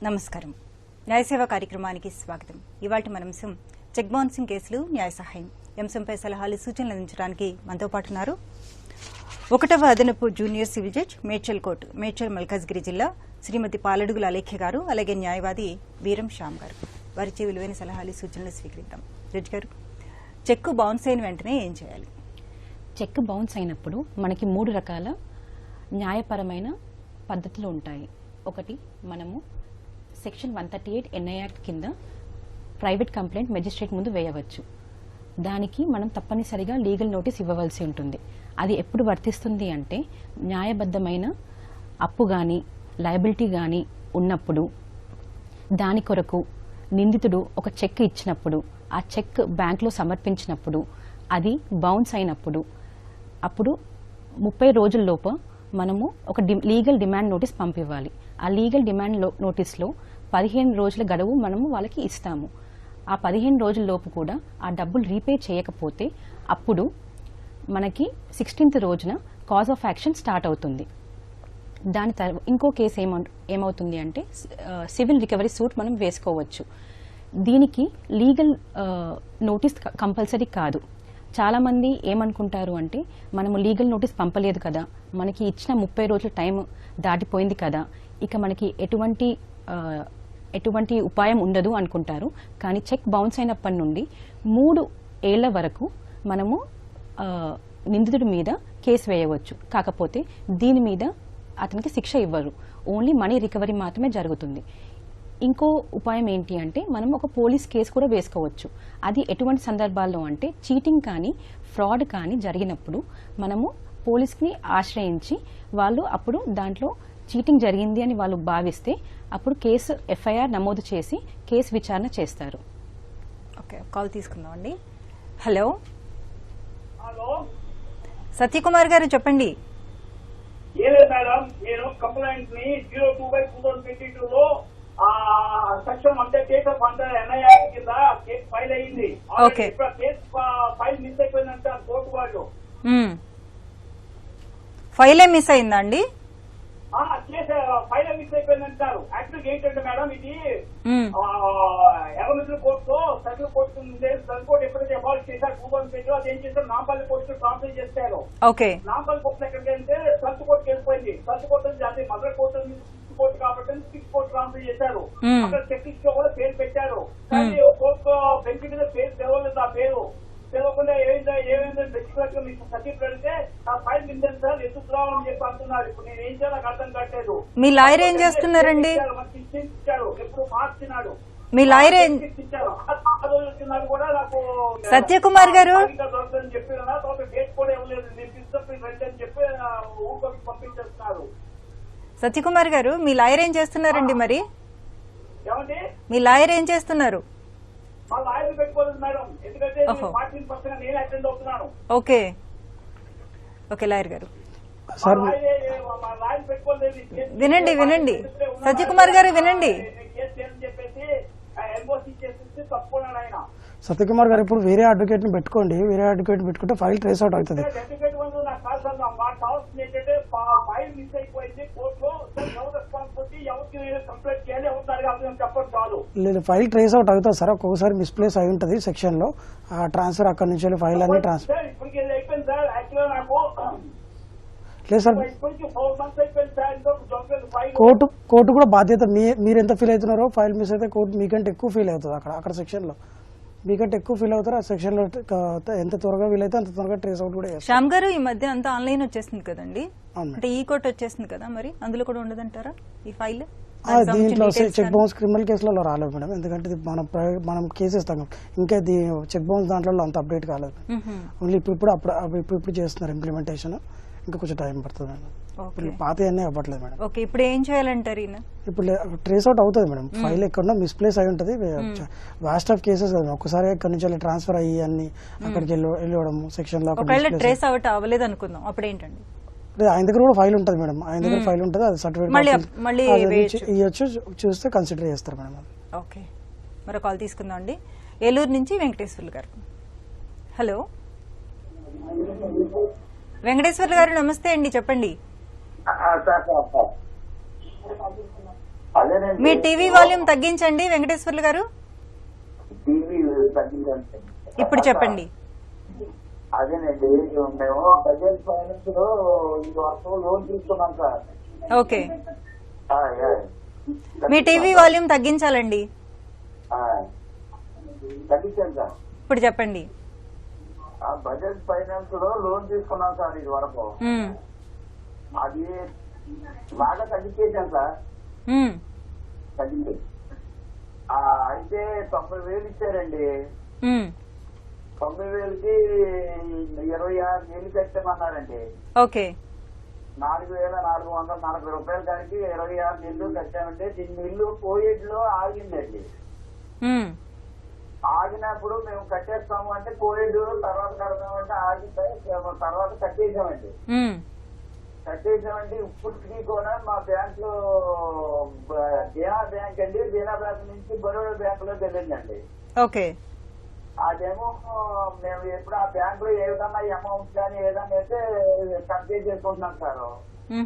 నమస్కారం. న్యాయసేవ కార్యక్రమానికి స్వాగతం. ఇవాళ మన అంశం చెక్ బౌన్సింగ్ కేసులు న్యాయ సహాయం. అంశంపై సలహాలు సూచనలు అందించడానికి మనతో పాటు ఉన్నారు 1వ అదనపు junior civil judge Medchal court Medchal Malkajgiri జిల్లా శ్రీమతి పాలడుగుల అలేఖ్య గారు, అలాగే న్యాయవాది వీరం శ్యామ్ గారు. వారిచే విలువైన సలహాలు సూచనలు స్వీకరిద్దాం. జడ్జి గారు, చెక్ బౌన్స్ అయిన వెంటనే ఏం చేయాలి? చెక్ బౌన్స్ అయినప్పుడు మనకి 3 రకాల న్యాయపరమైన పద్ధతులు ఉంటాయి. ఒకటి, మనము సెక్షన్ 138 ఎన్ఐ యాక్ట్ కింద ప్రైవేట్ కంప్లైంట్ మెజిస్ట్రేట్ ముందు వేయవచ్చు. దానికి మనం తప్పనిసరిగా లీగల్ నోటీస్ ఇవ్వవలసి ఉంటుంది. అది ఎప్పుడు వర్తిస్తుంది అంటే, న్యాయబద్ధమైన అప్పు కానీ లయబిలిటీ కానీ ఉన్నప్పుడు, దాని కొరకు నిందితుడు ఒక చెక్ ఇచ్చినప్పుడు, ఆ చెక్ బ్యాంకులో సమర్పించినప్పుడు, అది బౌన్స్ అయినప్పుడు, అప్పుడు 30 రోజుల్లోపు మనము ఒక లీగల్ డిమాండ్ నోటీస్ పంపివ్వాలి. ఆ లీగల్ డిమాండ్ నోటీస్లో 15 రోజుల గడువు మనము వాళ్ళకి ఇస్తాము. ఆ 15 రోజుల్లోపు కూడా ఆ డబ్బులు రీపే చేయకపోతే అప్పుడు మనకి 16th రోజున కాజ్ ఆఫ్ యాక్షన్ స్టార్ట్ అవుతుంది. దాని తర్వాత ఇంకో కేసు ఏమవుతుంది అంటే, సివిల్ రికవరీ సూట్ మనం వేసుకోవచ్చు. దీనికి లీగల్ నోటీస్ కంపల్సరీ కాదు. చాలా మంది ఏమనుకుంటారు అంటే, మనము లీగల్ నోటీస్ పంపలేదు కదా, మనకి ఇచ్చిన 30 రోజుల టైం దాటిపోయింది కదా, ఇక మనకి ఎటువంటి ఉపాయం ఉండదు అనుకుంటారు. కానీ చెక్ బౌన్స్ అయినప్పటి నుండి 3 ఏళ్ల వరకు మనము నిందితుడి మీద కేసు వేయవచ్చు. కాకపోతే దీని మీద అతనికి శిక్ష ఇవ్వరు, ఓన్లీ మనీ రికవరీ మాత్రమే జరుగుతుంది. ఇంకో ఉపాయం ఏంటి అంటే, మనం ఒక పోలీస్ కేసు కూడా వేసుకోవచ్చు. అది ఎటువంటి సందర్భాల్లో అంటే, చీటింగ్ కానీ ఫ్రాడ్ కానీ జరిగినప్పుడు మనము పోలీస్ని ఆశ్రయించి, వాళ్ళు అప్పుడు దాంట్లో చీటింగ్ జరిగింది అని వాళ్ళు భావిస్తే అప్పుడు కేసు ఎఫ్ఐఆర్ నమోదు చేసి కేసు విచారణ చేస్తారు. ఓకే, కాల్ తీసుకుందామండి. హలో సత్యకుమార్ గారు, చెప్పండి. మేడం, నేను కంప్లైంట్ ని 02/2022లో సెక్షన్ 138 ఎన్ఐ యాక్ట్ కింద కేసు ఫైల్ అయ్యింది. కేసు ఫైల్ మిస్ అయిపోయిందంటే కోర్టు వాళ్ళు. ఫైలే మిస్ అయిందా అండి? కేసు ఫైల్ మిస్ అయిపోయిందంటారు. యాక్చువల్గా ఏంటంటే మేడం, ఇది ఎర్రమిట్ల కోర్టులో సెంట్రల్ కోర్టు సెంట్రల్ కోర్టు ఎప్పుడైతే అబాలిష్ చేశారు 2008లో, అది ఏం చేశారు, నాంపల్లి కోర్టు ట్రాన్స్ఫర్ చేశారు. నాంపల్లి కోర్టు ఎక్కడికంటే సర్చ్ కోర్టుకి వెళ్ళిపోయింది. సర్చ్ కోర్టు అది మదర్ కోర్టు కోర్టు కాబట్టి 6 కోర్టు ట్రాన్స్ఫర్ చేశారు. అక్కడ చెక్ లో కూడా పేరు పెట్టారు. కానీ కోర్టు బెంచ్ మీద పేరు తెలవలేదు. ఆ పేరు తెలవకుండా ఏమైందో బెంచ్ మీకు సర్టిఫికెట్ పెడితే ఆ ఫైల్ మిందని సార్ ఎందుకు రావని చెప్పి అంటున్నారు. ఇప్పుడు నేను ఏం చేయాలో అర్థం కావట్లేదు. మీ లాయర్ ఏం చేస్తున్నారండి? ఎప్పుడు మార్చినాడు. మీ లాయర్ ఇచ్చారు కూడా నాకు సత్యకుమార్ గారు దొరకదని చెప్పి డేట్ కూడా ఇవ్వలేదు. నేను తీసుకొని రండి అని చెప్పి ఊరికి పంపించేస్తున్నారు. సత్యకుమార్ గారు, మీ లాయర్ ఏం చేస్తున్నారండి? మరి ఏమండి, మీ లాయర్ ఏం చేస్తున్నారు? మా లాయర్ పెట్టుకోలేదు మేడం, ఎందుకంటే 14% నేను అటెండ్ అవుతున్నాను. ఓకే ఓకే, లాయర్ గారు వినండి వినండి. సత్యకుమార్ గారు వినండి. సత్యకుమార్ గారు, ఇప్పుడు వేరే అడ్వకేట్ ని పెట్టుకోండి. వేరే అడ్వకేట్ పెట్టుకుంటే ఫైల్ ట్రేస్ అవుట్ అవుతుంది. లేదు, ఫైల్ ట్రేస్ అవుట్ అవుతుంది సార్. ఒక్కొక్కసారి మిస్ప్లేస్ అయి ఉంటుంది సెక్షన్ లో. ట్రాన్స్ఫర్ అక్కడ నుంచి ఫైల్ అన్ని ట్రాన్స్ఫర్ లేదు సార్. కోర్టు కూడా బాధ్యత. మీరు ఎంత ఫీల్ అవుతున్నారో, ఫైల్ మిస్ అయితే కోర్టు మీకంటే ఎక్కువ ఫీల్ అవుతుంది. అక్కడ సెక్షన్ లో మీకంటే ఎక్కువ ఫీల్ అవుతారు. ఆ సెక్షన్ లో ఎంత త్వరగా వీలైతే అంత త్వరగా ట్రేస్ అవుట్ కూడా చేస్తారు. శ్యామ్ గారు, ఈ మధ్య అంతా ఆన్లైన్ వచ్చేసింది కదండి, అంటే ఈ కోర్టు వచ్చేసింది కదా, మరి అందులో కూడా ఉండదంటారా ఈ ఫైల్? దీంట్లో చెక్ బౌన్స్ క్రిమినల్ కేసులలో రాలేదు మేడం, ఎందుకంటే మనం కేసు ఇస్తాం. ఇంకా చెక్ బౌన్స్ దాంట్లో అంత అప్డేట్ కాలేదు. ఓన్లీ ఇప్పుడు చేస్తున్నారు ఇంప్లిమెంటేషన్. ఇంకా కొంచెం టైం పడుతుంది మేడం. పాత అన్నీ అవ్వట్లేదు మేడం. ఓకే, ఇప్పుడు ఏం చేయాలంటారు? ఇప్పుడు ట్రేస్ అవుట్ అవుతుంది మేడం. ఫైల్ ఎక్కడో మిస్ప్లేస్ అయి ఉంటుంది. వాస్ట్ ఆఫ్ కేసెస్ ఒక్కసారి ఇక్కడ నుంచి ట్రాన్స్ఫర్ అయ్యి అన్ని అక్కడికి వెళ్ళడం సెక్షన్ లో. ట్రేస్ అవుట్ అవ్వలేదు అనుకుందాం, అప్పుడు ఏంటండి? ఆయన దగ్గర కూడా ఫైల్ ఉంటుంది మేడం. ఆయన దగ్గర ఫైల్ ఉంటుంది, అది సర్టిఫికేట్ ఇవ్వచ్చు, చూస్తే కన్సిడర్ చేస్తారు మేడం. ఓకే, మరో కాల్ తీసుకుందాం అండి. ఏలూరు నుంచి వెంకటేశ్వర్లు గారు. హలో వెంకటేశ్వర్లు గారు, నమస్తే అండి, చెప్పండి. అదేనండి. మీ టీవీ వాల్యూమ్ తగ్గించండి వెంకటేశ్వర్లు గారు. టీవీ తగ్గించండి. ఇప్పుడు చెప్పండి. అదేనండి, మేము బజాజ్ ఫైనాన్స్ లో ఈ వరకు లోన్ తీసుకున్నాం సార్. ఓకే, మీ టీవీ వాల్యూమ్ తగ్గించాలండి. తగ్గించాను సార్. ఇప్పుడు చెప్పండి. బజాజ్ ఫైనాన్స్ లో లోన్ తీసుకున్నాం సార్ ఇది వరకు. అది బాగా తగ్గించేసాను సార్. తగ్గింది. అయితే 90,000 ఇచ్చారండి. 90,000కి 26 నెలలు కట్టామన్నారండి. ఓకే, 4,440 రూపాయల దానికి 26 నెలలు కట్టామంటే దీని ఇల్లు కోవిడ్ లో ఆగిందండి. ఆగినప్పుడు మేము కట్టేస్తాము అంటే కోవిడ్ తర్వాత కడతామంటే ఆగిపోయి తర్వాత కట్టేసామండి. ఇప్పటికీ కూడా మా బ్యాంక్ లో దేనా బ్యాంక్ అండి, దేనా బ్యాంక్ నుంచి బరోడా బ్యాంక్ లోకి వెళ్ళిందండి. ఓకే, అదేమో మేము ఎప్పుడు ఆ బ్యాంక్ లో ఏ విధంగా అమౌంట్ కానీ ఏదైనా అయితే కట్ చేసుకుంటున్నాం సార్.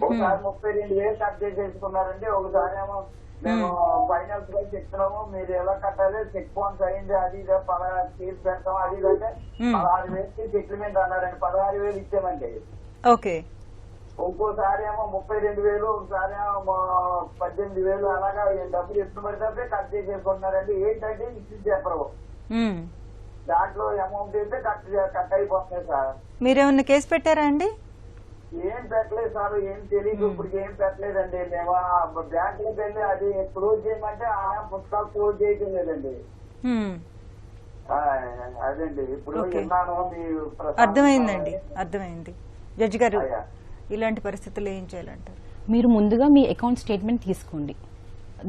ఒకసారి 32,000 కట్ చేసుకున్నారండి. ఒకసారి ఏమో మేము ఫైనాన్స్ గా చెప్తున్నాము మీరు ఎలా కట్టాలి, చెక్ బౌన్స్ అయింది, అది కేసు పెడతాం, అది అంటే 16,000 సెటిల్మెంట్ అన్నారండి. 16,000 ఇచ్చామండి. ఓకే, ఇంకోసారి ఏమో 32,000, ఒకసారి ఏమో 18,000 అలాగా డబ్బులు ఎప్పుడు పడితే కట్ చేసుకుంటున్నారండి. ఏంటంటే ఇచ్చి చెప్పరు, దాంట్లో అమౌంట్ అయితే కట్ అయిపోతుంది సార్. మీరేమన్నా కేసు పెట్టారా అండి? ఏం పెట్టలేదు సార్, ఏం తెలియదు. ఇప్పుడు ఏం పెట్టలేదండి. మేము బ్యాంక్ లోకి వెళ్ళి అది క్లోజ్ చేయమంటే ఆయన పుస్తకాలు క్లోజ్ చేయటం లేదండి. అదండి ఇప్పుడు విన్నాను. అర్థమైందండి, అర్థమైంది. జడ్జి గారు, ఇలాంటి పరిస్థితుల్లో ఏం చేయాలంటారు? మీరు ముందుగా మీ అకౌంట్ స్టేట్మెంట్ తీసుకోండి,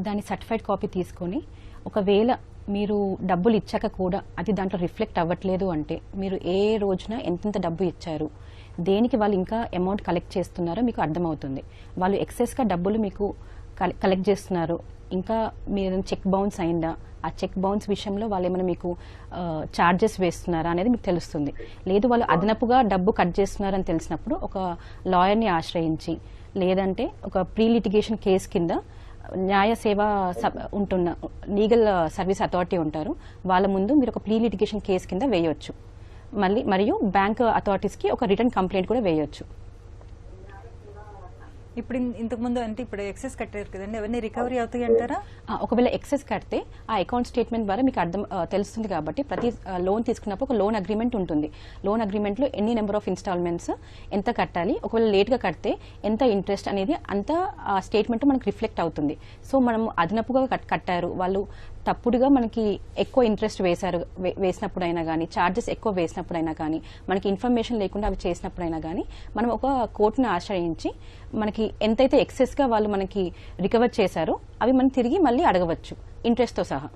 దాని సర్టిఫైడ్ కాపీ తీసుకొని, ఒకవేళ మీరు డబ్బులు ఇచ్చాక కూడా అది దాంట్లో రిఫ్లెక్ట్ అవ్వట్లేదు అంటే మీరు ఏ రోజున ఎంతెంత డబ్బు ఇచ్చారు, దేనికి వాళ్ళు ఇంకా అమౌంట్ కలెక్ట్ చేస్తున్నారో మీకు అర్థమవుతుంది. వాళ్ళు ఎక్సెస్గా డబ్బులు మీకు కలెక్ట్ చేస్తున్నారు, ఇంకా మీరు చెక్ బౌన్స్ అయిందా, ఆ చెక్ బౌన్స్ విషయంలో వాళ్ళు ఏమైనా మీకు ఛార్జెస్ వేస్తున్నారా అనేది మీకు తెలుస్తుంది. లేదు వాళ్ళు అదనపుగా డబ్బు కట్ చేస్తున్నారని తెలిసినప్పుడు ఒక లాయర్ని ఆశ్రయించి, లేదంటే ఒక ప్రీ లిటిగేషన్ కేసు కింద న్యాయ సేవ ఉంటున్న లీగల్ సర్వీస్ అథారిటీ ఉంటారు, వాళ్ళ ముందు మీరు ఒక ప్రీ లిటిగేషన్ కేసు కింద వేయొచ్చు. మరియు బ్యాంక్ అథారిటీస్కి ఒక రిటర్న్ కంప్లైంట్ కూడా వేయొచ్చు. ఇప్పుడు ఇంతకు ముందు అంటే ఇప్పుడు ఎక్సెస్ కట్టారు కదండి, అవన్నీ రికవరీ అవుతాయి అంటారా? ఒకవేళ ఎక్సెస్ కడితే ఆ అకౌంట్ స్టేట్మెంట్ ద్వారా మీకు తెలుస్తుంది. కాబట్టి ప్రతి లోన్ తీసుకున్నప్పుడు ఒక లోన్ అగ్రిమెంట్ ఉంటుంది. లోన్ అగ్రిమెంట్ లో ఎన్ని నెంబర్ ఆఫ్ ఇన్స్టాల్మెంట్స్, ఎంత కట్టాలి, ఒకవేళ లేట్ గా కడితే ఎంత ఇంట్రెస్ట్ అనేది అంతా ఆ స్టేట్మెంట్ మనకు రిఫ్లెక్ట్ అవుతుంది. సో మనం అదనపుగా కట్టారు, వాళ్ళు తప్పుడుగా మనకి ఎక్కువ ఇంట్రెస్ట్ వేసినప్పుడైనా కానీ, ఛార్జెస్ ఎక్కువ వేసినప్పుడైనా కానీ, మనకి ఇన్ఫర్మేషన్ లేకుండా అవి చేసినప్పుడైనా కానీ మనం ఒక కోర్టును ఆశ్రయించి మనకి ఎంతైతే ఎక్సెస్ గా వాళ్ళు మనకి రికవర్ చేశారో అవి మనం తిరిగి మళ్ళీ అడగవచ్చు ఇంట్రెస్ట్ తో సహా.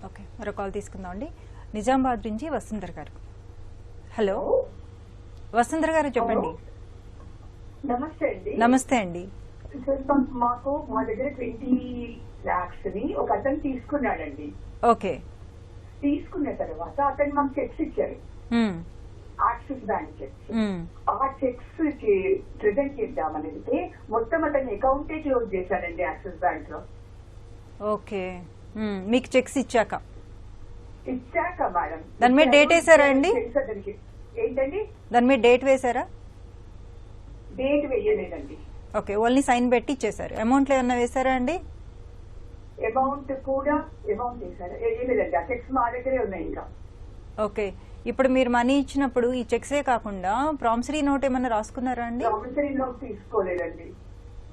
ఓకే, మరో కాల్ తీసుకుందాం అండి. నిజామాబాద్ నుంచి వసుంధర గారు. హలో వసుంధర గారు, చెప్పండి. నమస్తే అండి. నమస్తే అండి. మాకు మా దగ్గర 20 lakhs ని ఒక అతను తీసుకున్నాడండి. ఓకే, తీసుకున్న తర్వాత అతను మాకు చెక్స్ ఇచ్చారు, యాక్సిస్ బ్యాంక్ చెక్స్. ఆ చెక్స్ ప్రెజెంట్ చేద్దామని మొత్తం అతని అకౌంటే క్లోజ్ చేశారండి యాక్సిస్ బ్యాంక్ లో. ఓకే, మీకు చెక్స్ ఇచ్చాక మేడం దాని మీద డేట్ వేసారా అండి? ఏంటండి దాని మీద డేట్ వేసారా? డేట్ వేయలేదండి. ఓకే, ఓన్లీ సైన్ పెట్టి ఇచ్చేసారు. అమౌంట్ ఏమన్నా వేసారా అండి? అమౌంట్ వేసారా? వేయలేదండి. ఆ చెక్స్ మా దగ్గరే ఉన్నాయి ఇంకా. ఓకే, ఇప్పుడు మీరు మనీ ఇచ్చినప్పుడు ఈ చెక్సే కాకుండా ప్రామిసరీ నోట్ ఏమన్నా రాసుకున్నారా అండి? ప్రామిసరీ నోట్ తీసుకోలేదండి.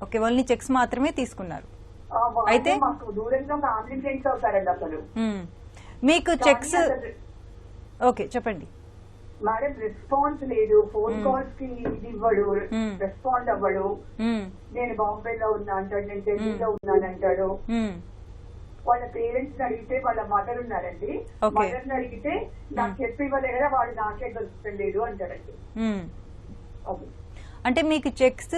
ఓకే, ఓన్లీ చెక్స్ మాత్రమే తీసుకున్నారు. అయితే మాకు దూరంగా ఫ్యామిలీ ఫ్రెండ్స్ అవుతారండి అసలు. మీకు చెక్స్ ఓకే చెప్పండి మేడం. రెస్పాన్స్ లేదు, ఫోన్ కాల్స్ కి ఇది ఇవ్వడు, రెస్పాండ్ అవ్వడు. నేను బాంబేలో ఉన్నా అంటాడు, నేను ఢిల్లీలో ఉన్నానంటాడు. వాళ్ళ పేరెంట్స్ అడిగితే వాళ్ళ మదర్ ఉన్నారండి, మదర్ అడిగితే నాకు చెప్పి ఇవ్వలే కదా, వాడు నాకే దొరుకుతలేదు అంటారండి. అంటే మీకు చెక్స్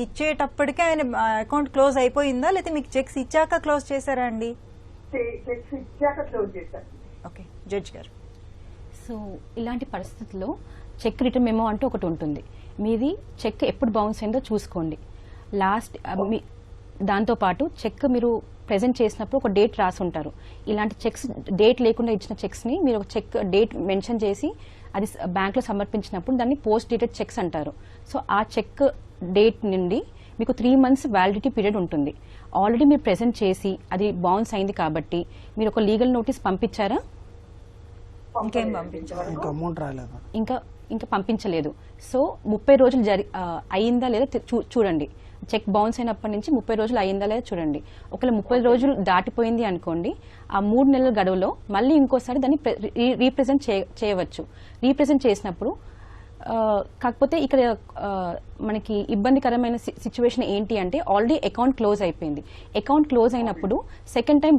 ఇచ్చేటప్పటికే ఆయన అకౌంట్ క్లోజ్ అయిపోయిందా, లేకపోతే మీకు చెక్స్ ఇచ్చాక క్లోజ్ చేశారా అండి? చెక్స్ ఇచ్చాక క్లోజ్ చేశారు. ఓకే, జడ్జ్ గారు. సో ఇలాంటి పరిస్థితుల్లో చెక్ రిటర్న్ మెమో అంటూ ఒకటి ఉంటుంది. మీది చెక్ ఎప్పుడు బౌన్స్ అయిందో చూసుకోండి. దాంతోపాటు చెక్ మీరు ప్రెజెంట్ చేసినప్పుడు ఒక డేట్ రాసి ఉంటారు. ఇలాంటి చెక్స్ డేట్ లేకుండా ఇచ్చిన చెక్స్ని మీరు ఒక చెక్ డేట్ మెన్షన్ చేసి అది బ్యాంక్లో సమర్పించినప్పుడు దాన్ని పోస్ట్ డేటెడ్ చెక్స్ అంటారు. సో ఆ చెక్ డేట్ నుండి మీకు 3 months వ్యాలిడిటీ పీరియడ్ ఉంటుంది. ఆల్రెడీ మీరు ప్రెజెంట్ చేసి అది బౌన్స్ అయింది కాబట్టి మీరు ఒక లీగల్ నోటీస్ పంపించారా? ఇంకేం పంపించారు? ఇంకా అమౌంట్ రాలేదు. ఇంకా పంపించలేదు. సో 30 రోజులు అయిందా లేదా చూడండి. చెక్ బౌన్స్ అయినప్పటి నుంచి 30 రోజులు అయిందా లేదా చూడండి. ఒకవేళ 30 రోజులు దాటిపోయింది అనుకోండి, ఆ 3 నెలల గడువులో మళ్ళీ ఇంకోసారి దాన్ని రీప్రజెంట్ చేయవచ్చు. రీప్రజెంట్ చేసినప్పుడు కాకపోతే ఇక్కడ మనకి ఇబ్బందికరమైన సిచ్యువేషన్ ఏంటి అంటే ఆల్రెడీ అకౌంట్ క్లోజ్ అయిపోయింది. అకౌంట్ క్లోజ్ అయినప్పుడు సెకండ్ టైం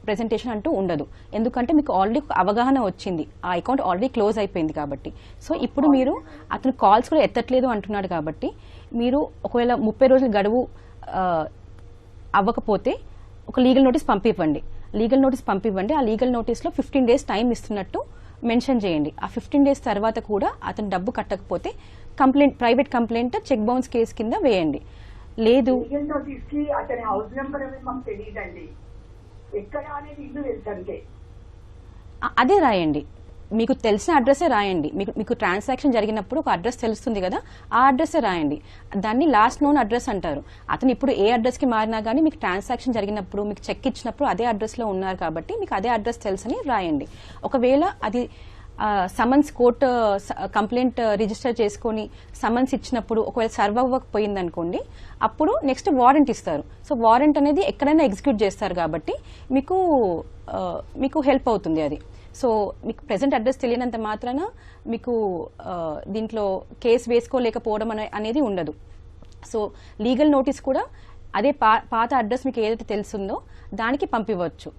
ప్రెజెంటేషన్ అంటూ ఉండదు. ఎందుకంటే మీకు ఆల్రెడీ అవగాహన వచ్చింది, ఆ అకౌంట్ ఆల్రెడీ క్లోజ్ అయిపోయింది కాబట్టి. సో ఇప్పుడు మీరు అతను కాల్స్ కూడా ఎత్తట్లేదు అంటున్నాడు కాబట్టి మీరు ఒకవేళ 30 రోజుల గడువు అవ్వకపోతే ఒక లీగల్ నోటీస్ పంపివ్వండి. ఆ లీగల్ నోటీస్లో 15 days టైం ఇస్తున్నట్టు మెన్షన్ చేయండి. ఆ 15 days తర్వాత కూడా అతను డబ్బు కట్టకపోతే private complaint cheque bounce case కింద వేయండి. లేదు లీగల్ నోటీస్ కి అతని హౌస్ నెంబర్ అవి మాకు తెలియదండి, ఎక్కడ అనేది ఇల్లు తెలుసు అంతే. అదే రాయండి, మీకు తెలిసిన అడ్రస్సే రాయండి. మీకు ట్రాన్సాక్షన్ జరిగినప్పుడు ఒక అడ్రస్ తెలుస్తుంది కదా, ఆ అడ్రస్సే రాయండి. దాన్ని లాస్ట్ నోన్ అడ్రస్ అంటారు. అతను ఇప్పుడు ఏ అడ్రస్ కి మారినా గానీ మీకు ట్రాన్సాక్షన్ జరిగినప్పుడు మీకు చెక్ ఇచ్చినప్పుడు అదే అడ్రస్ లో ఉన్నారు కాబట్టి మీకు అదే అడ్రస్ తెలుసని రాయండి. ఒకవేళ అది సమన్స్ కోర్టు కంప్లైంట్ రిజిస్టర్ చేసుకుని సమన్స్ ఇచ్చినప్పుడు ఒకవేళ సర్వ్ అవ్వకపోయింది అనుకోండి, అప్పుడు నెక్స్ట్ వారెంట్ ఇస్తారు. సో వారెంట్ అనేది ఎక్కడైనా ఎగ్జిక్యూట్ చేస్తారు కాబట్టి మీకు హెల్ప్ అవుతుంది అది. సో మీకు ప్రెసెంట్ అడ్రస్ తెలియనంత మాత్రాన మీకు దీంట్లో కేసు వేసుకోలేకపోవడం అనేది ఉండదు. సో లీగల్ నోటీస్ కూడా అదే పాత అడ్రస్ మీకు ఏదైతే తెలుస్తుందో దానికి పంపివ్వచ్చు.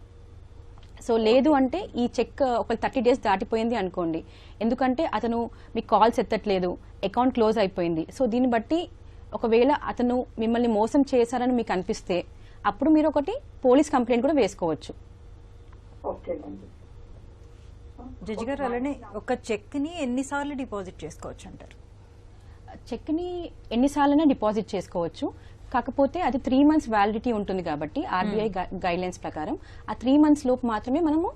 సో లేదు అంటే ఈ చెక్ ఒక 30 days దాటిపోయింది అనుకోండి, ఎందుకంటే అతను మీకు కాల్స్ ఎత్తట్లేదు, అకౌంట్ క్లోజ్ అయిపోయింది. సో దీన్ని బట్టి ఒకవేళ అతను మిమ్మల్ని మోసం చేశారని మీకు అనిపిస్తే అప్పుడు మీరు ఒకటి పోలీస్ కంప్లైంట్ కూడా వేసుకోవచ్చు. జడ్జి గారు, అలానే ఒక చెక్ ని ఎన్నిసార్లు డిపాజిట్ చేసుకోవచ్చు అంటారు? చెక్ ని ఎన్నిసార్లైనా డిపాజిట్ చేసుకోవచ్చు, కాకపోతే అది 3 months వ్యాలిడిటీ ఉంటుంది కాబట్టి ఆర్బీఐ గైడ్ లైన్స్ ప్రకారం ఆ 3 months లోపు మాత్రమే మనము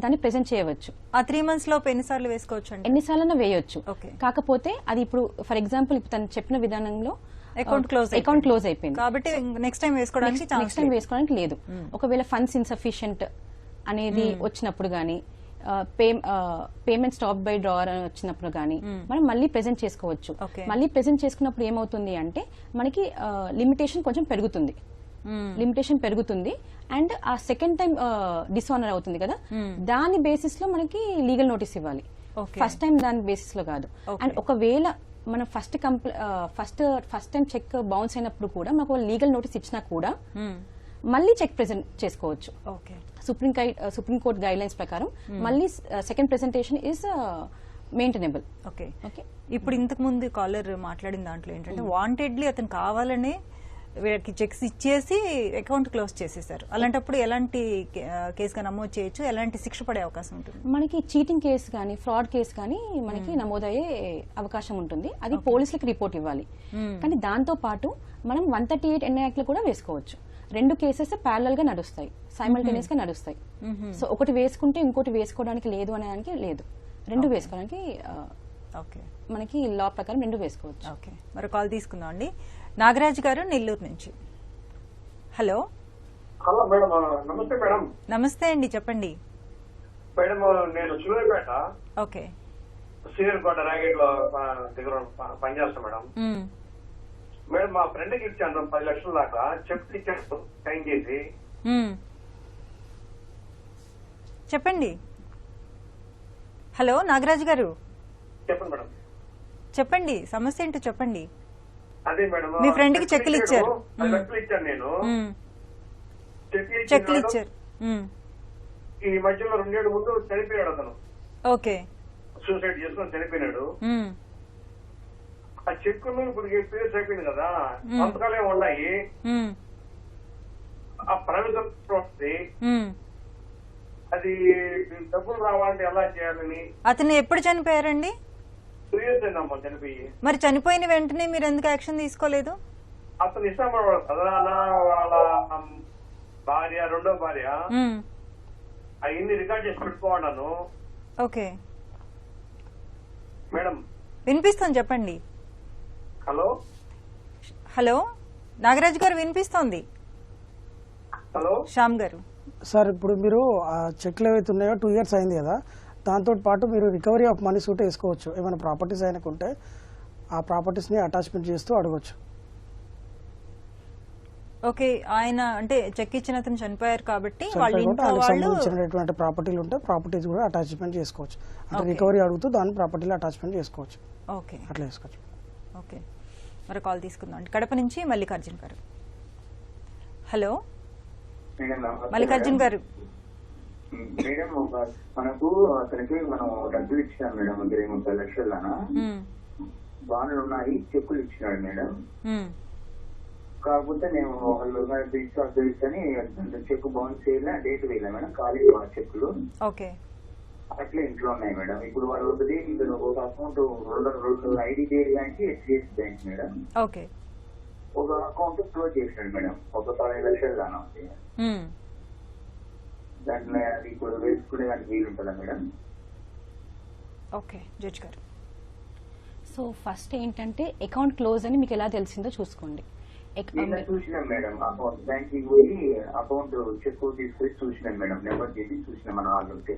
దాన్ని ప్రెజెంట్ చేయవచ్చు. ఆ 3 months లోపు ఎన్నిసార్లు వేసుకోవచ్చు అంటే? ఎన్నిసార్లైనా వేయొచ్చు. కాకపోతే అది ఇప్పుడు ఫర్ ఎగ్జాంపుల్ ఇప్పుడు తను చెప్పిన విధానంలో అకౌంట్ క్లోజ్ అయిపోయింది కాబట్టి నెక్స్ట్ టైం వేసుకోవడానికి లేదు. ఒకవేళ ఫండ్స్ ఇన్సఫిషియెంట్ అనేది వచ్చినప్పుడు గానీ, పేమెంట్ స్టాప్ బై డ్రావర్ అని వచ్చినప్పుడు గానీ మనం మళ్ళీ ప్రెజెంట్ చేసుకోవచ్చు. మళ్ళీ ప్రెజెంట్ చేసుకున్నప్పుడు ఏమవుతుంది అంటే మనకి లిమిటేషన్ కొంచెం పెరుగుతుంది. అండ్ ఆ సెకండ్ టైం డిసానర్ అవుతుంది కదా, దాని బేసిస్ లో మనకి లీగల్ నోటీస్ ఇవ్వాలి. ఫస్ట్ టైం దాని బేసిస్ లో కాదు. అండ్ ఒకవేళ మనం ఫస్ట్ టైం చెక్ బౌన్స్ అయినప్పుడు కూడా మనకు లీగల్ నోటీస్ ఇచ్చినా కూడా మళ్ళీ చెక్ ప్రెజెంట్ చేసుకోవచ్చు. సుప్రీం కోర్ట్ గైడ్ లైన్స్ ప్రకారం మళ్ళీ second presentation is maintainable. Okay. ఇప్పుడు ఇంతకు ముందు కాలర్ మాట్లాడిన దాంట్లో ఏంటంటే వాంటెడ్లీ అతను కావాలనే వీళ్ళకి చెక్స్ ఇచ్చేసి అకౌంట్ క్లోజ్ చేసేసారు. అలాంటప్పుడు ఎలాంటి కేసుగా నమోదు చేయొచ్చు, ఎలాంటి శిక్ష పడే అవకాశం ఉంటుంది? మనకి చీటింగ్ కేసు కానీ ఫ్రాడ్ కేసు కానీ మనకి నమోదయ్యే అవకాశం ఉంటుంది. అది పోలీసులకు రిపోర్ట్ ఇవ్వాలి. కానీ దాంతో పాటు మనం 138 NI యాక్ట్ లో కూడా వేసుకోవచ్చు. 2 కేసెస్ ప్యారలల్ గా నడుస్తాయి, సైమల్టేనియస్ గా నడుస్తాయి. సో ఒకటి వేసుకుంటే ఇంకోటి వేసుకోవడానికి లేదు అనేదానికి లేదు, 2 వేసుకోవడానికి మనకి లా ప్రకారం 2 వేసుకోవచ్చు. ఓకే, మరో కాల్ తీసుకుందాం అండి. నాగరాజ్ గారు నెల్లూరు నుంచి. హలో మేడం, నమస్తే మేడం. నమస్తే అండి, చెప్పండి మేడం. నేను సూర్యాపేట సీనియర్ కోట రాగేట్ లో దగ్గర పనిచేస్తాను మేడం. మేడం మా ఫ్రెండ్ కి ఇచ్చాను 10 లక్షల దాకా, చెక్ ఇచ్చాను సైన్ చేసి. చెప్పండి. హలో నాగరాజ్ గారు, చెప్పండి మేడం. చెప్పండి, సమస్య ఏంటో చెప్పండి. అదే మేడం, మీ ఫ్రెండ్ కి చెక్లు ఇచ్చారు. 10 లక్షలు ఇచ్చాను నేను, చెక్లు ఇచ్చారు. ఈ మధ్యలో 2 ఏళ్ల ముందు చనిపోయాడు అతను. ఓకే, సూసైడ్ చేసుకుని చనిపోయినాడు. ఆ చెక్కును ఇప్పుడు పేరు అయిపోయింది కదా, సంతకాలే ఉన్నాయి. ఆ ప్రైవేట్ అది డబ్బులు రావాలంటే ఎలా చేయాలని. అతను ఎప్పుడు చనిపోయారండి? 2 years అయిందమ్మా చనిపోయి. మరి చనిపోయిన వెంటనే మీరు ఎందుకు యాక్షన్ తీసుకోలేదు? అతను ఇష్టపడవాడు ప్రధాన వాళ్ళ భార్య, రెండో భార్య అవన్నీ రికార్డ్ చేసి పెట్టుకోమన్నాను. ఓకే, మేడం వినిపిస్తుంది, చెప్పండి. హలో హలో నాగరాజు గారు, వినిపిస్తోంది. హలో శ్యామ్ గారు. సార్ ఇప్పుడు మీరు ఆ చెక్లు ఏవైతే ఉన్నాయో 2 years అయింది కదా, దాంతో పాటు మీరు రికవరీ ఆఫ్ మనీ సూట్ వేసుకోవచ్చు. ఏమైనా ప్రాపర్టీస్ అయినకుంటే ఆ ప్రాపర్టీస్ని అటాచ్మెంట్ చేస్తూ అడగవచ్చు. ఓకే, ఆయన అంటే చెక్ ఇచ్చిన అతను చనిపోయారు కాబట్టి వాళ్ళ ఇంట్లో వాళ్ళకి వాళ్ళు సంబంధించినటువంటి ప్రాపర్టీలు ఉంటే ప్రాపర్టీస్ కూడా అటాచ్మెంట్ చేసుకోవచ్చు. అంటే రికవరీ అడుగుతూ దాని ప్రాపర్టీలో అటాచ్మెంట్ చేసుకోవచ్చు. ఓకే అట్లా చేసుకోవచ్చు. ఓకే, మరో కాల్ తీసుకుందాం అండి. కడప నుంచి మల్లికార్జున్ గారు. హలో మల్లికార్జున్ గారు. మేడం, మనకు అతనికి మనం డబ్బులు ఇచ్చినాం మేడం, 30 లక్షలనా బాండ్లు ఉన్నాయి, చెక్కులు ఇచ్చినాడు మేడం. కాకపోతే నేను వాళ్ళు అని చెక్ బౌన్స్ చేయాలి, డేట్ వేయలే మేడం, ఖాళీ చెక్కులు ఓకే అట్లా ఇంట్లో ఉన్నాయి మేడం. ఇప్పుడు వాళ్ళు ఒక అకౌంట్ రెండు IDBI bank, HDFC bank madam. Okay, ఒక అకౌంట్ క్లోజ్ చేసినాడు మేడం, ఒక 15 లక్షలు దాని ఉంది. దాంట్లో అది ఇప్పుడు వేసుకునే దానికి వీలు ఉంటుందా మేడం? ఓకే జడ్జ్ గారు. సో ఫస్ట్ ఏంటంటే అకౌంట్ క్లోజ్ అని మీకు ఎలా తెలిసిందో చూసుకోండి. చూసినాం మేడం, అకౌంట్ బ్యాంక్ కి పోయి అకౌంట్ చెక్ తీసుకొని చూసినాం మేడం, నెంబర్ చేసి చూసినాం మన వాళ్ళు ఉంటే.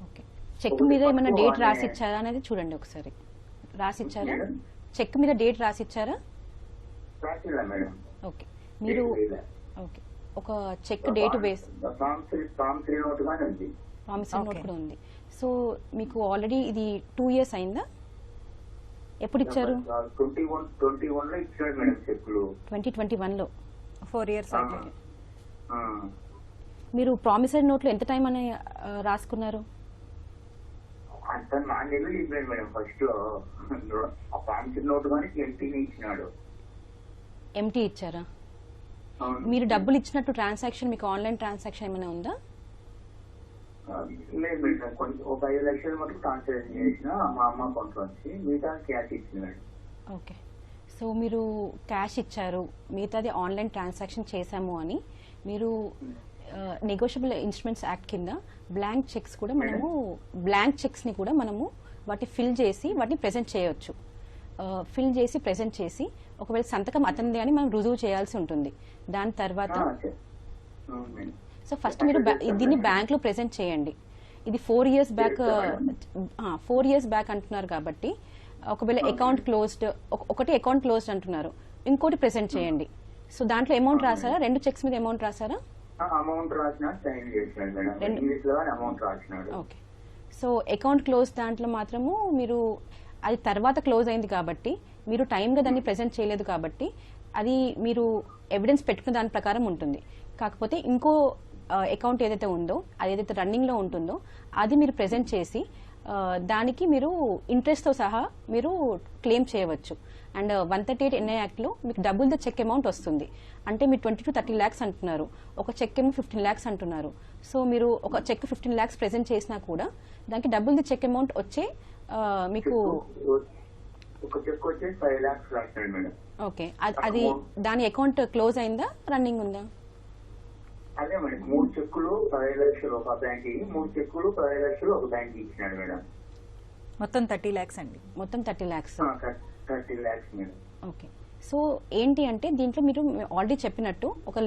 ఓకే, చెక్ మీద ఏమైనా డేట్ రాసిచ్చారా అనేది చూడండి ఒకసారి. రాసిచ్చారా? చెక్ మీద డేట్ రాసిచ్చారా? రాసిలా మేడం. ఓకే, మీరు ఓకే ఒక check date base promissory note గానే ఉంది, ప్రామిసరీ నోట్ కూడా ఉంది. సో మీకు ఆల్రెడీ ఇది 2 years అయిందా? ఎప్పుడు ఇచ్చారు? 2021 లో ఇచ్చాడు మేడం చెక్కులు. 2021 లో 4 years అయితే. మీరు ప్రామిసరీ నోట్ లో ఎంత టైం అని రాసుకున్నారు? అంత 4 నెలలు ఇవ్వలేదు మేడం. ఫస్ట్ ఆ ప్రామిసరీ నోట్ గానీ ఎంటీని ఇచ్చినాడు. ఎంటీ ఇచ్చారా? మీరు డబ్బులు ఇచ్చినట్టు ట్రాన్సాక్షన్ మీకు ఆన్లైన్ ట్రాన్సాక్షన్ ఏమైనా ఉందా? లేదు మేడం, కొంచెం ఒక 5 లక్షలు మటుకు ట్రాన్స్ఫర్ చేసిన మా అమ్మ అకౌంట్ నుంచి, మిగతా క్యాష్ ఇచ్చినాడు. ఓకే, సో మీరు క్యాష్ ఇచ్చారు, మిగతాది ఆన్లైన్ ట్రాన్సాక్షన్ చేశాము అని మీరు నెగోషియబుల్ ఇన్స్ట్రుమెంట్స్ యాక్ట్ కింద బ్లాంక్ చెక్స్ కూడా మనము బ్లాంక్ చెక్స్ ని కూడా మనము వాటిని ఫిల్ చేసి వాటిని ప్రెజెంట్ చేయొచ్చు. ఫిల్ చేసి ప్రెజెంట్ చేసి ఒకవేళ సంతకం అతనిదే అని మనం రుజువు చేయాల్సి ఉంటుంది. దాని తర్వాత సో ఫస్ట్ మీరు దీన్ని బ్యాంక్ లో ప్రెజెంట్ చేయండి. ఇది 4 years బ్యాక్ 4 years బ్యాక్ అంటున్నారు కాబట్టి ఒకవేళ అకౌంట్ క్లోజ్డ్, ఒకటి అకౌంట్ క్లోజ్డ్ అంటున్నారు, ఇంకోటి ప్రెజెంట్ చేయండి. సో దాంట్లో అమౌంట్ రాసారా? 2 చెక్స్ మీద అమౌంట్ రాసారా? అమౌంట్ రాసినా సైన్ చేసినాడు మేడం, ఇంగ్లీష్ లో అమౌంట్ రాసినాడు. ఓకే, సో అకౌంట్ క్లోజ్ దాంట్లో మాత్రము మీరు అది తర్వాత క్లోజ్ అయింది కాబట్టి మీరు టైంగా దాన్ని ప్రెజెంట్ చేయలేదు కాబట్టి అది మీరు ఎవిడెన్స్ పెట్టుకున్న దాని ప్రకారం ఉంటుంది. కాకపోతే ఇంకో అకౌంట్ ఏదైతే ఉందో, అది ఏదైతే రన్నింగ్ లో ఉంటుందో అది మీరు ప్రెజెంట్ చేసి దానికి మీరు ఇంట్రెస్ట్ తో సహా మీరు క్లెయిమ్ చేయవచ్చు. అండ్ 138 NI యాక్ట్ లో మీకు డబుల్ ద చెక్ అమౌంట్ వస్తుంది. అంటే మీరు 20 to 30 lakhs అంటున్నారు, ఒక చెక్ ఏమో 15 lakhs అంటున్నారు. సో మీరు ఒక చెక్ 15 lakhs ప్రెజెంట్ చేసినా కూడా దానికి డబుల్ ది చెక్ అమౌంట్ వచ్చే మీకు ఒక చెక్ వచ్చి 5 lakhs రాసినాడు మేడం. ఓకే, అది దాని అకౌంట్ క్లోజ్ అయిందా, రన్నింగ్ ఉందా? అదే మేడం, 3 చెక్కులు 10 లక్షలు ఒక బ్యాంక్, 3 చెక్కులు 10 లక్షలు ఒక బ్యాంక్ ఇచ్చినాడు మేడం. మొత్తం 30 lakhs అండి. మొత్తం 30 lakhs. 30 lakhs madam. Okay, so ఏంటి అంటే దీంట్లో మీరు ఆల్రెడీ చెప్పినట్టు ఒక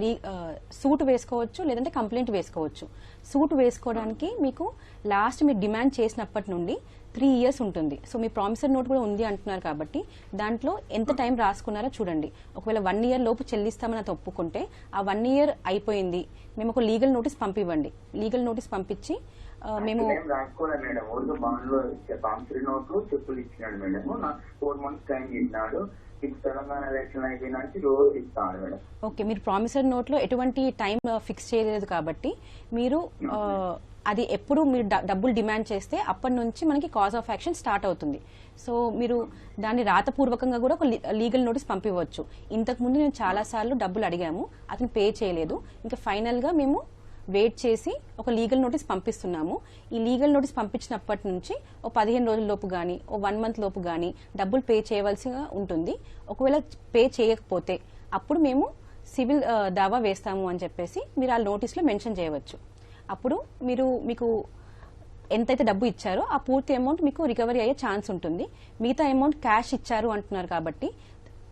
సూట్ వేసుకోవచ్చు, లేదంటే కంప్లైంట్ వేసుకోవచ్చు. సూట్ వేసుకోవడానికి మీకు లాస్ట్ మీరు డిమాండ్ చేసినప్పటి నుండి 3 years ఉంటుంది. సో మీ ప్రామిసరీ నోట్ కూడా ఉంది అంటున్నారు కాబట్టి దాంట్లో ఎంత టైం రాసుకున్నారో చూడండి. ఒకవేళ 1 year లోపు చెల్లిస్తామని అది ఒప్పుకుంటే ఆ 1 year అయిపోయింది, మేము ఒక లీగల్ నోటీస్ పంపివ్వండి. లీగల్ నోటీస్ పంపించి మేము రాసుకోలేదు మేడం, ఓన్లీ బాండ్లో ప్రామిసరీ నోట్లు చెక్కులు ఇచ్చినాడు మేడం. 4 months టైం ఇచ్చినాడు. ఇప్పుడు తెలంగాణ ఎలక్షన్ అయిపోయినానికి రోజు ఇస్తాడు మేడం. ఓకే, మీరు ప్రామిసరీ నోట్ లో ఎటువంటి టైం ఫిక్స్ చేయలేదు కాబట్టి మీరు అది ఎప్పుడు మీరు డబ్బులు డిమాండ్ చేస్తే అప్పటి నుంచి మనకి కాజ్ ఆఫ్ యాక్షన్ స్టార్ట్ అవుతుంది. సో మీరు దాన్ని రాతపూర్వకంగా కూడా ఒక లీగల్ నోటీస్ పంపివ్వచ్చు. ఇంతకు ముందు నేను చాలా సార్లు డబ్బులు అడిగాము, అతను పే చేయలేదు, ఇంకా ఫైనల్ గా మేము వెయిట్ చేసి ఒక లీగల్ నోటీస్ పంపిస్తున్నాము. ఈ లీగల్ నోటీస్ పంపించినప్పటి నుంచి ఓ 15 రోజుల లోపు గానీ ఓ 1 month లోపు గానీ డబ్బులు పే చేయవలసి ఉంటుంది. ఒకవేళ పే చేయకపోతే అప్పుడు మేము సివిల్ దావా వేస్తాము అని చెప్పేసి మీరు ఆ నోటీస్లో మెన్షన్ చేయవచ్చు. అప్పుడు మీకు ఎంతైతే డబ్బు ఇచ్చారో ఆ పూర్తి అమౌంట్ మీకు రికవరీ అయ్యే ఛాన్స్ ఉంటుంది. మిగతా అమౌంట్ క్యాష్ ఇచ్చారు అంటున్నారు కాబట్టి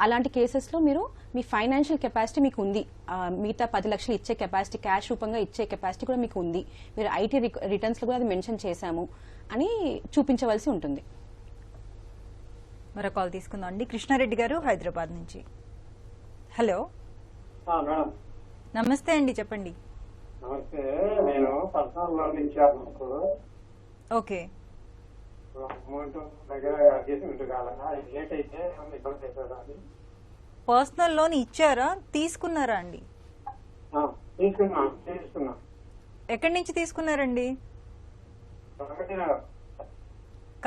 అలాంటి కేసెస్లో మీరు మీ ఫైనాన్షియల్ కెపాసిటీ మీకు ఉంది, మిగతా 10 లక్షలు ఇచ్చే కెపాసిటీ, క్యాష్ రూపంగా ఇచ్చే కెపాసిటీ కూడా మీకు ఉంది, మీరు ఐటీ రిటర్న్స్లో కూడా అది మెన్షన్ చేశాము అని చూపించవలసి ఉంటుంది. మరో కాల్ తీసుకుందాం అండి. కృష్ణారెడ్డి గారు హైదరాబాద్ నుంచి. హలో, మేడం నమస్తే అండి, చెప్పండి. నమస్తే. నేను పర్సనల్ లోన్ ఇచ్చాను. ఓకే, అమౌంట్ దగ్గర చేసి ఉంటుకాలన్నా లేట్ అయితే ఇబ్బంది అవుతుంది. పర్సనల్ లోన్ ఇచ్చారా, తీసుకున్నారా అండి? తీసుకున్నా. ఎక్కడి నుంచి తీసుకున్నారండి? ఒకటి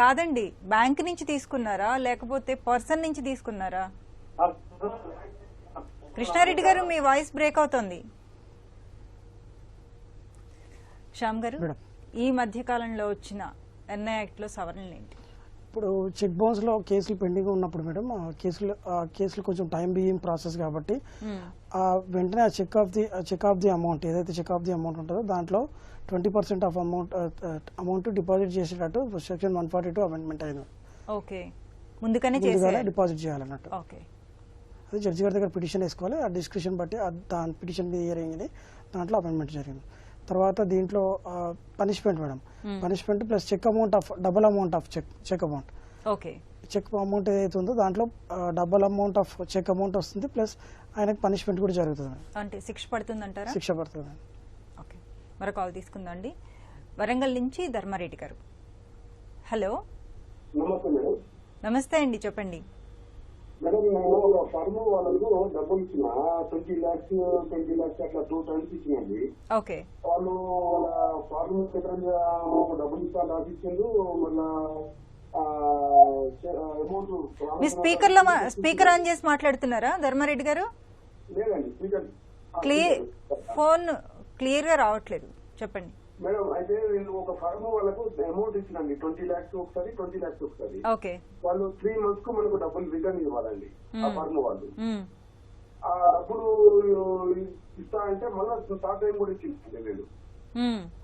కాదండి, బ్యాంక్ నుంచి తీసుకున్నారా లేకపోతే పర్సన్ నుంచి తీసుకున్నారా? కృష్ణారెడ్డి గారు మీ వాయిస్ బ్రేక్ అవుతోంది. శ్యామ్ గారు, ఈ మధ్య కాలంలో వచ్చిన ఎన్ఐ యాక్ట్ లో సవరణలు ఏంటి? ఇప్పుడు చెక్ బౌన్స్ లో కేసులు పెండింగ్ ఉన్నప్పుడు మేడం ఆ కేసులు కొంచెం టైం బీయింగ్ ప్రాసెస్ కాబట్టి వెంటనే ఆ చెక్ ఆఫ్ ది అమౌంట్ ఏదైతే చెక్ ఆఫ్ ది అమౌంట్ ఉంటుందో దాంట్లో 20% ఆఫ్ అమౌంట్ డిపాజిట్ చేసేటట్టు సెక్షన్ 142 అమెండ్మెంట్ అయింది. ఓకే, ముందుగానే డిపాజిట్ చేయాలన్నట్టు. ఓకే, అది జడ్జి గారి దగ్గర పిటిషన్ వేసుకోవాలి. ఆ డిస్క్రిప్షన్ బట్టి దాని పిటిషన్ హియరింగ్ దాంట్లో అమెండ్మెంట్ జరిగింది. తర్వాత దీంట్లో punishment madam, punishment plus check amount of double amount of check amount. Okay, check amount ఏదైతే ఉందో దాంట్లో double amount of check amount వస్తుంది, ప్లస్ ఆయనకు పనిష్మెంట్ కూడా జరుగుతుంది. అంటే శిక్ష పడుతుందంటారా? శిక్ష పడుతుంది. ఓకే, మరో కాల్ తీసుకుందాం అండి. వరంగల్ నుంచి ధర్మారెడ్డి గారు. హలో, నమస్తే మేడం. నమస్తే అండి, చెప్పండి. మేడం, నేను ఒక ఫర్మ్ వాళ్ళకు డబ్బులు ఇచ్చిన 20 lakhs అట్లా 2 times ఇచ్చినండి. ఓకే, వాళ్ళు వాళ్ళ ఫార్మ్ దగ్గర డబ్బులు ఇస్తాను రాసిచ్చిండు. మళ్ళా అమౌంట్ మీ స్పీకర్ ఆన్ చేసి మాట్లాడుతున్నారా ధర్మారెడ్డి గారు? లేదండి, స్పీకర్ ఫోన్ క్లియర్ గా రావట్లేదు, చెప్పండి. మేడం, అయితే నేను ఒక ఫర్మ్ వాళ్ళకు అమౌంట్ ఇచ్చినండి 20 lakhs ఒకసారి, 20 lakhs ఒకసారి. ఓకే, వాళ్ళు 3 months కు మనకు డబ్బులు రిటర్న్ ఇవ్వాలండి ఆ ఫర్మ్ వాళ్ళు. ఆ డబ్బులు ఇస్తా అంటే మళ్ళీ థర్డ్ టైం కూడా ఇచ్చింది నేను.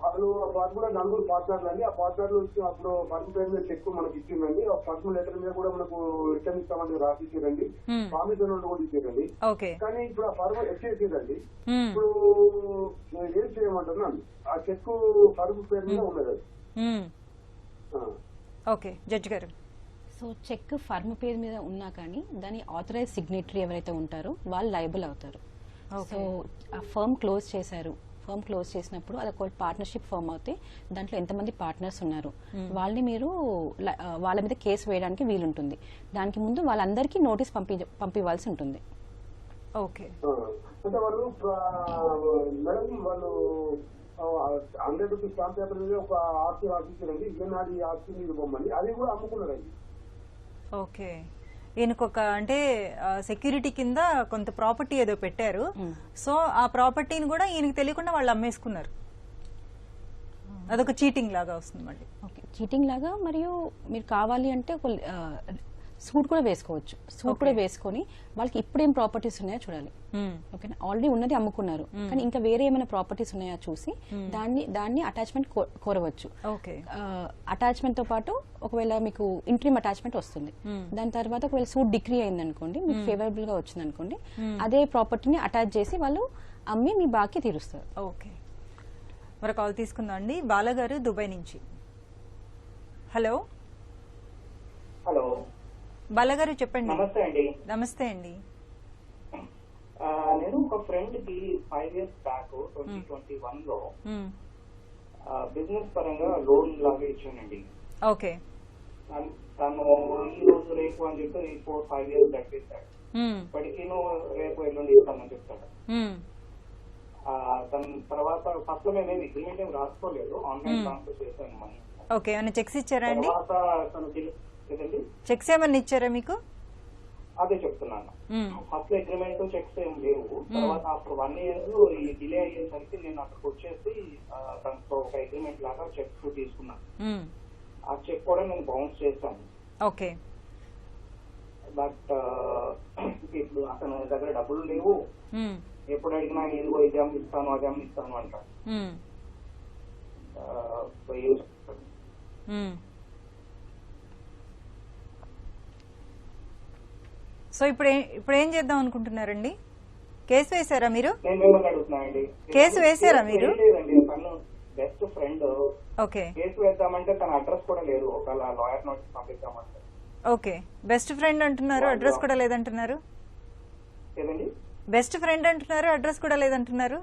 వాళ్ళు ఆ ఫర్మ్ లో 4 పార్ట్నర్లు అండి. ఆ పార్ట్నర్లు అప్పుడు ఫర్మ్ పేరు మీద చెక్ మనకి ఇచ్చిందండి. ఆ ఫర్మ్ లెటర్ మీద కూడా మనకు రిటర్న్ ఇస్తామని రాసి ఇచ్చారండి. ప్రామిసర్ నోట్ కూడా ఇచ్చారండి. కానీ ఇప్పుడు ఆ ఫర్మ్ ఎక్కేసిందండి. ఇప్పుడు ఏం చేయమంటున్నాను, ఆ చెక్ ఫర్మ్ పేరు మీద ఉన్నది. ఓకే, జడ్జి గారు. సో చెక్ ఫర్మ్ పేరు మీద ఉన్నా కానీ దాని ఆథరైజ్ సిగ్నేటరీ ఎవరైతే ఉంటారో వాళ్ళు లయబుల్ అవుతారు. సో ఆ ఫర్మ్ క్లోజ్ చేశారు, ఫర్మ్ క్లోజ్ చేసినప్పుడు అది ఒక పార్ట్నర్షిప్ ఫర్మ్ అవుతే దాంట్లో ఎంతమంది పార్ట్నర్స్ ఉన్నారు వాళ్ళని మీరు వాళ్ళ మీద కేసు వేయడానికి వీలుంటుంది. దానికి ముందు వాళ్ళందరికీ నోటీస్ పంపివ్వాల్సి ఉంటుంది. ఓకే, అంటే వాళ్ళు మేడం వాళ్ళు 100 రూపీస్ స్టాంప్ పేపర్ మీద ఒక ఆస్తి రాసిచ్చారండి. ఇలాంటి ఆస్తి మీద బొమ్మని అది కూడా అమ్ముకున్నారండి. ఓకే, ఈయనకొక అంటే సెక్యూరిటీ కింద కొంత ప్రాపర్టీ ఏదో పెట్టారు. సో ఆ ప్రాపర్టీని కూడా ఈయనకి తెలియకుండా వాళ్ళు అమ్మేసుకున్నారు. అదొక చీటింగ్ లాగా వస్తుంది మళ్ళీ. ఓకే, చీటింగ్ లాగా. మరియు మీరు కావాలి అంటే సూట్ కూడా వేసుకోవచ్చు. సూట్ కూడా వేసుకొని వాళ్ళకి ఇప్పుడేం ప్రాపర్టీస్ ఉన్నాయో చూడాలి. ఓకేనా, ఆల్రెడీ ఉన్నది అమ్ముకున్నారు కానీ ఇంకా వేరే ఏమైనా ప్రాపర్టీస్ ఉన్నాయా చూసి దాన్ని అటాచ్మెంట్ కోరవచ్చు. అటాచ్మెంట్ తో పాటు ఒకవేళ మీకు ఇంట్రీమ్ అటాచ్మెంట్ వస్తుంది. దాని తర్వాత ఒకవేళ సూట్ డిగ్రీ అయింది అనుకోండి, మీకు ఫేవరబుల్ గా వచ్చింది అనుకోండి, అదే ప్రాపర్టీని అటాచ్ చేసి వాళ్ళు అమ్మి మీ బాకీ తీరుస్తారు. ఓకే, మరి కాల్ తీసుకుందాం అండి. బాలగారు దుబాయ్ నుంచి. హలో. హలో బాలగారు, చెప్పండి. నమస్తే అండి. నమస్తే అండి. నేను ఒక ఫ్రెండ్ కి 5 years బ్యాక్ 2021 లో బిజినెస్ పరంగా లోన్ లాగా ఇచ్చానండి. ఓకే, తను ఈ రోజు రేపు అని చెప్పి 4-5 years గడిపేస్తాడు. ఇప్పటికీ రేపు ఎల్లుండి ఇస్తామని చెప్తాడు. తన తర్వాత ఫస్ట్ లో మేము అగ్రిమెంట్ ఏం రాసుకోలేదు, ఆన్లైన్ ట్రాన్స్ఫర్ చేశాను మనీ. ఓకే, ఏమైనా చెక్స్ ఇచ్చారా అండి? చెక్స్ ఏమన్నా ఇచ్చారా మీకు? అదే చెప్తున్నాను. ఫస్ట్ అగ్రిమెంట్ చెక్స్ ఏం లేవు. తర్వాత ఆఫ్టర్ 1 year ఈ డిలే అయ్యేసరికి నేను అక్కడికి వచ్చేసి తనతో ఒక అగ్రిమెంట్ లాగా చెక్ తీసుకున్నాను. ఆ చెక్ కూడా నేను బౌన్స్ చేశాను. ఓకే, బట్ ఇప్పుడు అతని దగ్గర డబ్బులు లేవు, ఎప్పుడు అడిగినా ఏదో ఇది అమ్మిస్తాను అది అమ్మిస్తాను అంటాడు. సో ఇప్పుడు ఏం చేద్దాం అనుకుంటున్నారండి? కేసు వేసారా మీరు? నేను మిమ్మల్ని అడుగుతున్నానండి, కేసు వేసారా మీరు? లేదండి, తను బెస్ట్ ఫ్రెండ్. ఓకే, కేసు వేద్దామంటే తన అడ్రస్ కూడా లేదు, ఒకవేళ లాయర్ నోటీస్ పంపిద్దామంటే. ఓకే, బెస్ట్ ఫ్రెండ్ అంటున్నారు, అడ్రస్ కూడా లేదంటున్నారు. ఏదండి? బెస్ట్ ఫ్రెండ్ అంటున్నారు, అడ్రస్ కూడా లేదంటున్నారు.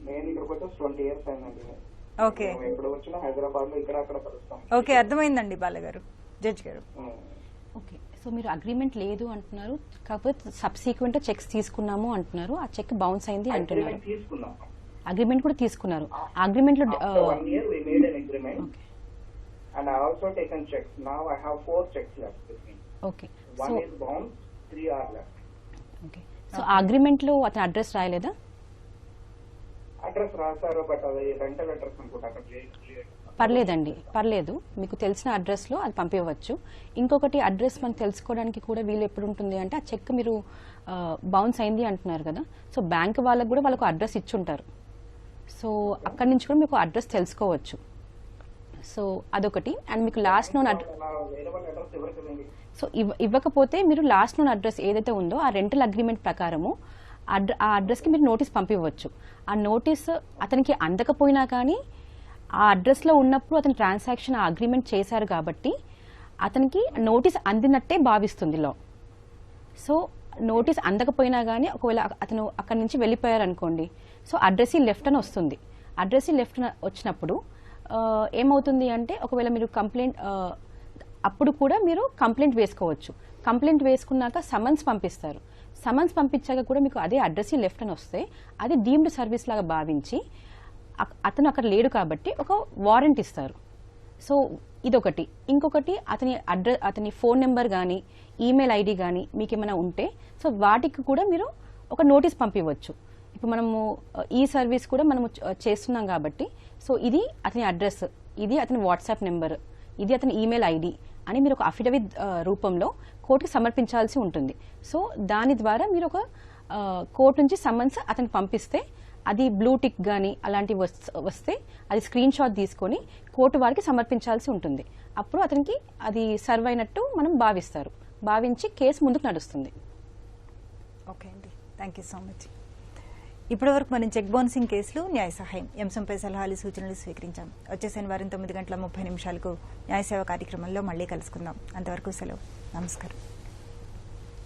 నేను ఇక్కడికి వచ్చి 20 years అయిందండి. ఓకే, ఎప్పుడు వచ్చినా హైదరాబాద్ లో ఇక్కడ అక్కడ కలుస్తాం. ఓకే, అర్థమైందండి బాలగారు, జడ్జి గారు. ఓకే, సో మీరు అగ్రిమెంట్ లేదు అంటున్నారు, కాకపోతే సబ్సీక్వెంట్ చెక్స్ తీసుకున్నాము అంటున్నారు, ఆ చెక్ బౌన్స్ అయింది అంటున్నారు. తీసుకున్నాం, అగ్రిమెంట్ కూడా తీసుకున్నారు. అగ్రిమెంట్ లో 1 year we made an agreement. And I also taken checks. Now I have 4 checks left with me. Okay, 1 is bound, 3 are left. Okay, so ఆ అగ్రిమెంట్ లో అతని అడ్రస్ రాయలేదా? అడ్రస్ రాశారు, బట్ అది రెంటల్ అడ్రస్ అనుకుంటా. అక్కడ పర్లేదండి, పర్లేదు, మీకు తెలిసిన అడ్రస్ లో అది పంపించవచ్చు. ఇంకొకటి అడ్రస్ మనకు తెలుసుకోవడానికి కూడా వీలు ఎప్పుడు ఉంటుంది అంటే, ఆ చెక్ మీరు బౌన్స్ అయింది అంటున్నారు కదా, సో బ్యాంక్ వాళ్ళకు కూడా వాళ్ళకు అడ్రస్ ఇచ్చుంటారు. సో అక్కడి నుంచి కూడా మీకు అడ్రస్ తెలుసుకోవచ్చు. సో అదొకటి. అండ్ మీకు లాస్ట్ నోన్ అడ్రస్ సో ఇవ్వకపోతే మీరు లాస్ట్ నోన్ అడ్రస్ ఏదైతే ఉందో ఆ రెంటల్ అగ్రిమెంట్ ప్రకారము ఆ అడ్రస్కి మీరు నోటీస్ పంపించవచ్చు. ఆ నోటీస్ అతనికి అందకపోయినా కానీ ఆ అడ్రస్లో ఉన్నప్పుడు అతను ట్రాన్సాక్షన్ ఆ అగ్రిమెంట్ చేశారు కాబట్టి అతనికి నోటీస్ అందినట్టే భావిస్తుంది లా. సో నోటీస్ అందకపోయినా కానీ ఒకవేళ అతను అక్కడి నుంచి వెళ్ళిపోయారనుకోండి, సో అడ్రస్ లెఫ్ట్ అని వస్తుంది. అడ్రస్ లెఫ్ట్ వచ్చినప్పుడు ఏమవుతుంది అంటే, ఒకవేళ మీరు కంప్లైంట్ అప్పుడు కూడా మీరు కంప్లైంట్ వేసుకోవచ్చు. కంప్లైంట్ వేసుకున్నాక సమన్స్ పంపిస్తారు. సమన్స్ పంపించాక కూడా మీకు అదే అడ్రస్ లెఫ్ట్ అని వస్తే అది డీమ్డ్ సర్వీస్ లాగా భావించి అతను అక్కడ లేడు కాబట్టి ఒక వారెంట్ ఇస్తారు. సో ఇదొకటి. ఇంకొకటి అతని ఫోన్ నెంబర్ కానీ ఈమెయిల్ ఐడి కానీ మీకు ఏమైనా ఉంటే సో వాటికి కూడా మీరు ఒక నోటీస్ పంపించవచ్చు. ఇప్పుడు మనము ఈ సర్వీస్ కూడా మనము చేస్తున్నాం కాబట్టి సో ఇది అతని అడ్రస్, ఇది అతని వాట్సాప్ నెంబర్, ఇది అతని ఈమెయిల్ ఐడి అని మీరు ఒక అఫిడవిట్ రూపంలో కోర్టుకి సమర్పించాల్సి ఉంటుంది. సో దాని ద్వారా మీరు ఒక కోర్టు నుంచి సమన్స్ అతనికి పంపిస్తే అది బ్లూ టిక్ కానీ అలాంటివి వస్తే అది స్క్రీన్ షాట్ తీసుకొని కోర్టు వారికి సమర్పించాల్సి ఉంటుంది. అప్పుడు అతనికి అది సర్వ్ అయినట్టు మనం భావించి కేసు ముందుకు నడుస్తుంది. ఓకే అండి, థ్యాంక్ యూ సో మచ్. ఇప్పటివరకు మనం చెక్ బౌన్సింగ్ కేసులు, న్యాయ సహాయం అంశంపై సలహాలు సూచనలు స్వీకరించాం. వచ్చే శనివారం 9:30 న్యాయ సేవ కార్యక్రమంలో మళ్ళీ కలుసుకుందాం. అంతవరకు సెలవు. నమస్కారం.